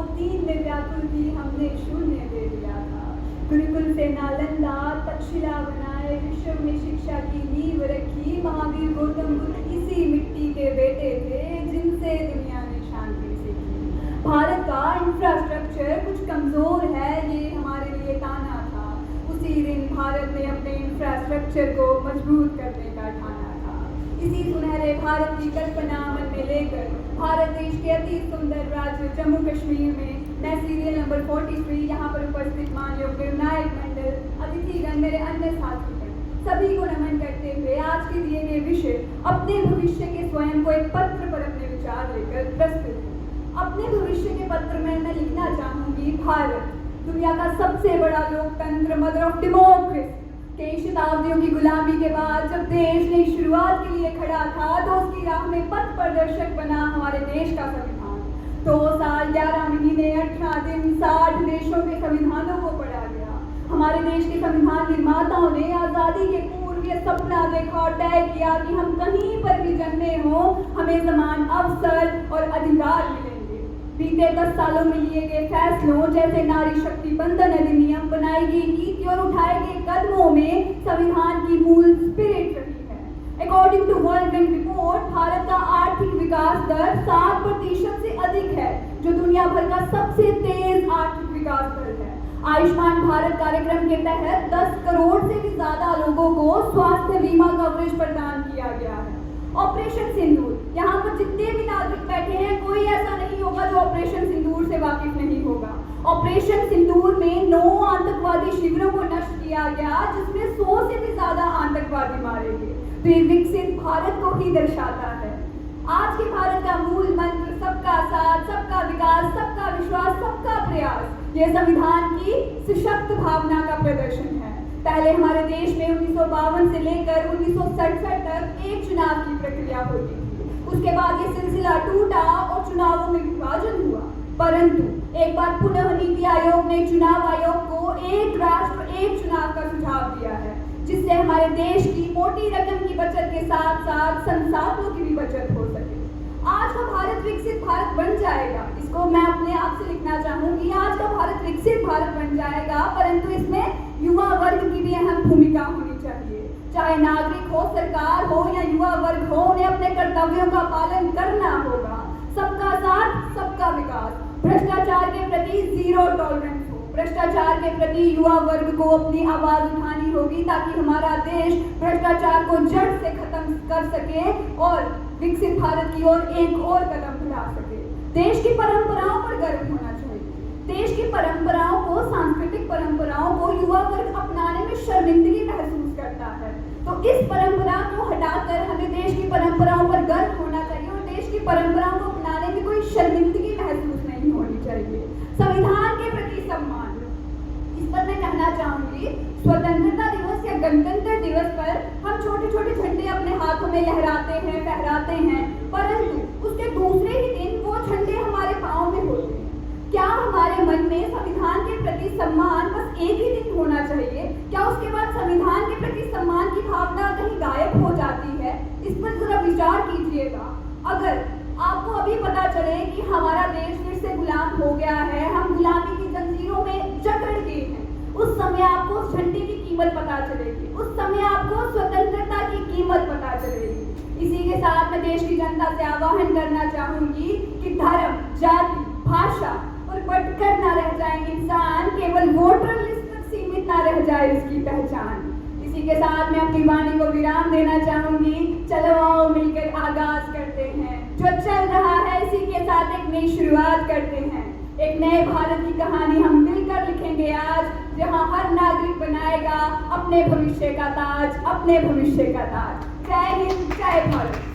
तीन में व्याकुल थी, हमने शून्य दे दिया था। गुरुकुल से नालंदा तक्षशिला बनाए, विश्व में शिक्षा की नींव रखी। महावीर गौतम बुद्ध इसी मिट्टी के बेटे थे जिनसे दुनिया ने शांति सीखी। भारत का इंफ्रास्ट्रक्चर कुछ कमजोर है, ये हमारे लिए ताना था। उसी दिन भारत ने अपने इंफ्रास्ट्रक्चर को मजबूत करने का ठाना था। इसी सुनहरे भारत की कल्पना मन में लेकर भारत देश के अति सुंदर राज्य जम्मू कश्मीर में मैं सीरियल नंबर 43 यहाँ पर उपस्थित माननीय निर्णायक मंडल, अतिथिगण, मेरे अन्य साथीगण सभी को नमन करते हुए आज के दिए गए विषय अपने भविष्य के स्वयं को एक पत्र पर अपने विचार लेकर प्रस्तुत हूँ। अपने भविष्य के पत्र में मैं लिखना चाहूंगी, भारत दुनिया का सबसे बड़ा लोकतंत्र, मदर ऑफ डेमोक्रेसी। कई शताब्दियों की गुलामी के बाद जब देश ने शुरुआत के लिए खड़ा था तो उसकी राह में पथ प्रदर्शक बना हमारे देश का संविधान। 2 साल 11 महीने 18 दिन 60 देशों के संविधानों को पढ़ा गया। हमारे देश के संविधान निर्माताओं ने आजादी के पूर्व ये सपना देखा और तय किया कि हम कहीं पर भी जन्मे हों, हमें समान अवसर और अधिकार मिलेंगे। बीते 10 सालों में लिए गए फैसलों जैसे नारी शक्ति बंधन अधिनियम, बनाई गई नीति और उठाए गए कदमों में संविधान की मूल स्पिरिट रही है। According to world bank report, Bharat का आर्थिक विकास दर 7% से अधिक है, जो दुनिया भर का सबसे तेज आर्थिक विकास दर है। आयुष्मान भारत कार्यक्रम के तहत 10 करोड़ से भी ज्यादा लोगों को स्वास्थ्य बीमा कवरेज प्रदान किया गया है। ऑपरेशन सिंदूर, यहाँ पर जितने भी नागरिक बैठे हैं कोई ऐसा नहीं होगा जो ऑपरेशन सिंदूर से वाकिफ नहीं होगा। ऑपरेशन सिंदूर में 9 आतंकवादी शिविरों को नष्ट किया गया, जिसमें 100 से भी ज्यादा आतंकवादी मारे गए। तो ये विकसित भारत को ही दर्शाता है। आज के भारत का मूल मंत्र सबका साथ, सबका विकास, सबका विश्वास, सबका प्रयास, ये संविधान की सशक्त भावना का प्रदर्शन है। पहले हमारे देश में 1952 से लेकर 1967 तक एक चुनाव की प्रक्रिया होती थी। उसके बाद ये सिलसिला टूटा और चुनावों में विभाजन हुआ। परंतु एक बार पुनः नीति आयोग ने चुनाव आयोग को एक राष्ट्र एक चुनाव का सुझाव दिया है, जिससे हमारे देश की मोटी रकम की बचत के साथ साथ संसाधनों की भी बचत हो सके। आज का भारत विकसित भारत बन जाएगा, इसको मैं अपने आप से लिखना चाहूंगी। आज का भारत विकसित भारत बन जाएगा, परंतु इसमें युवा वर्ग की भी अहम भूमिका होनी चाहिए। चाहे नागरिक हो, सरकार हो या युवा वर्ग हो, उन्हें अपने कर्तव्यों का पालन करना होगा। सबका साथ, सबका विकास, भ्रष्टाचार के प्रति जीरो टॉलरेंस हो। भ्रष्टाचार के प्रति युवा वर्ग को अपनी आवाज उठानी होगी, ताकि हमारा देश भ्रष्टाचार को जड़ से खत्म कर सके और विकसित भारत की ओर एक और कदम बढ़ा सके। देश की परंपराओं पर गर्व होना चाहिए। देश की परंपराओं को, सांस्कृतिक परंपराओं को युवा वर्ग अपनाने में शर्मिंदगी महसूस करता है। तो इस परंपरा को हटाकर हमें देश की परंपराओं पर गर्व होना चाहिए और देश की परंपराओं को अपनाने में कोई शर्मिंदगी महसूस नहीं होनी चाहिए। संविधान के प्रति सम्मान, इस पर मैं कहना चाहूंगी, स्वतंत्रता दिवस या गणतंत्र दिवस पर हम छोटे छोटे झंडे अपने हाथों में लहराते हैं, फहराते हैं, परंतु उसके दूसरे ही दिन वो झंडे हमारे पाँव में होते हैं। क्या हमारे मन में संविधान के प्रति सम्मान बस एक ही दिन होना चाहिए? क्या उसके बाद संविधान के प्रति सम्मान की भावना कहीं गायब हो जाती है? इस पर जरा विचार कीजिएगा। अगर आपको अभी पता चले कि हमारा देश फिर से गुलाम हो गया है, हम गुलामी की जंजीरों में जकड़ गए हैं, उस समय आपको उस झंडे की कीमत पता चलेगी, उस समय आपको स्वतंत्रता की कीमत पता चलेगी। इसी के साथ मैं देश की जनता से आह्वान करना चाहूंगी कि धर्म, जाति, भाषा और बढ़कर ना रह जाए इंसान, केवल वोटर लिस्ट तक सीमित ना रह जाए इसकी पहचान। इसी के साथ मैं अपनी वाणी को विराम देना चाहूंगी। चलो आओ मिलकर आगाज करते हैं, जो चल रहा है इसी के साथ एक नई शुरुआत करते हैं। एक नए भारत की कहानी हम मिलकर लिखेंगे आज, जहां हर नागरिक बनाएगा अपने भविष्य का ताज, अपने भविष्य का ताज। जय हिंद, जय भारत।